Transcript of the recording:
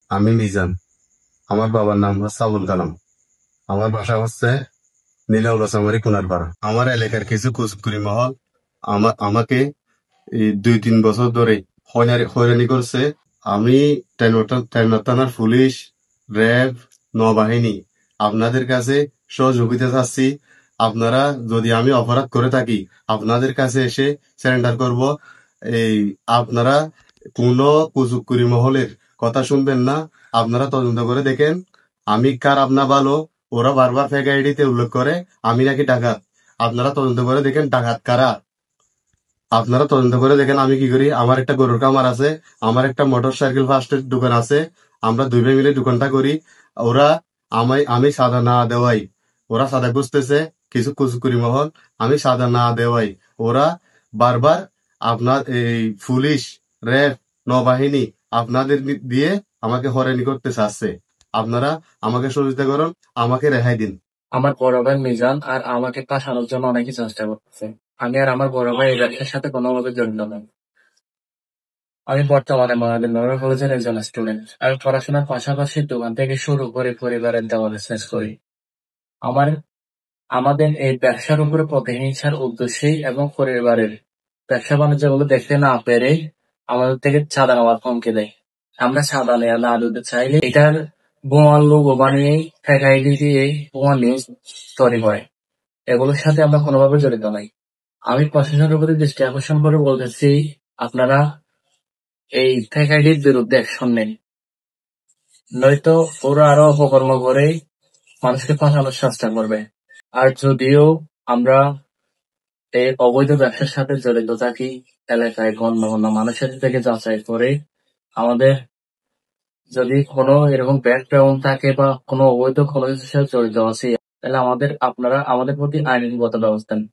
আমি মিজান। আমার বাবার নাম হচ্ছে আবুল কালাম। আমার বাসা হচ্ছে নীলাউলাচামারি কুনারপাড়া। আমার এলাকার কিছু কুচকুরি মহল আমাকে এই 2-3 বছর ধরে হয়রানি করছে। আমি তেরনাট থানার পুলিশ, র্যাব, নৌবাহিনী আপনাদের কাছে সহযোগিতা চাচ্ছি। আপনারা যদি আমি অপরাধ করে থাকি আপনাদের কাছে এসে সারেন্ডার করব। এই আপনারা কোনো কুচুকুরি মহলের কথা শুনবেন না। আপনারা তদন্ত করে দেখেন আমি কার আপনা ভালো। ওরা বারবার ফেক আইডিতে উল্লেখ করে আমি নাকি ডাকাত। আপনারা তদন্ত করে দেখেন ডাকাত কারা। আপনারা তদন্ত করে দেখেন আমি কি করি। আমার একটা গরুর খামার আছে, আমার একটা মোটর সাইকেল ফার্স্টের দোকান আছে। আমরা দুই ভাই মিলে দোকানটা করি। ওরা আমি সাদা না দেওয়াই ওরা সাদা খুঁজতেছে। কিছু কুচকুরি মহল আমি সাদা না দেওয়াই ওরা বারবার আপনার এই পুলিশ, র্যাব, নৌবাহিনী আপনাদের দিয়ে আমাকে হয়রানি করতে চাচ্ছে। আপনারা আমাকে সহযোগিতা করুন, আমাকে রেহাই দিন। আমার বড় ভাই মিজান আর আমাকে ফাঁসানোর জন্য অনেকে চেষ্টা করতেছে। আমি আর আমার বড় ভাই এই ব্যবসার সাথে কোনোভাবে জড়িত নই। আমি বর্তমানে মহাদেব নগর কলেজের একজন স্টুডেন্ট। আমি পড়াশোনার পাশাপাশি দোকান থেকে শুরু করে পরিবারের দেওয়া বিজনেস করি। আমার আমাদের এই ব্যবসার উপরে প্রতিহিংসার উদ্দেশ্যেই এবং পরিবারের ব্যবসা বাণিজ্যগুলো দেখতে না পেরে আমাদের থেকে চাঁদা নেওয়ার হুমকি দেয়। আমরা চাঁদা না দিতে চাইলে এটার বোমা লোগো বানিয়ে ফেক আইডি দিয়ে বোমা নিউজ তৈরি করে। এগুলোর সাথে আমরা কোনোভাবে জড়িত নাই। আমি প্রশাসনের প্রতি দৃষ্টি আকর্ষণ করে বলতেছি, আপনারা এই ফেক আইডির বিরুদ্ধে অ্যাকশন নিন, নয়তো ওরা আরো অপকর্ম করে মানুষকে ফাঁসানোর চেষ্টা করবে। আর যদিও আমরা এই অবৈধ ব্যবসার সাথে জড়িত থাকি, এলাকায় গণ্যমান্য মানুষের থেকে যাচাই করে আমাদের যদি কোনো এরকম ব্যাকগ্রাউন্ড থাকে বা কোনো অবৈধ কোনো কিছুর সাথে জড়িত আছি, তাহলে আপনারা আমাদের প্রতি আইনগত ব্যবস্থা নিন।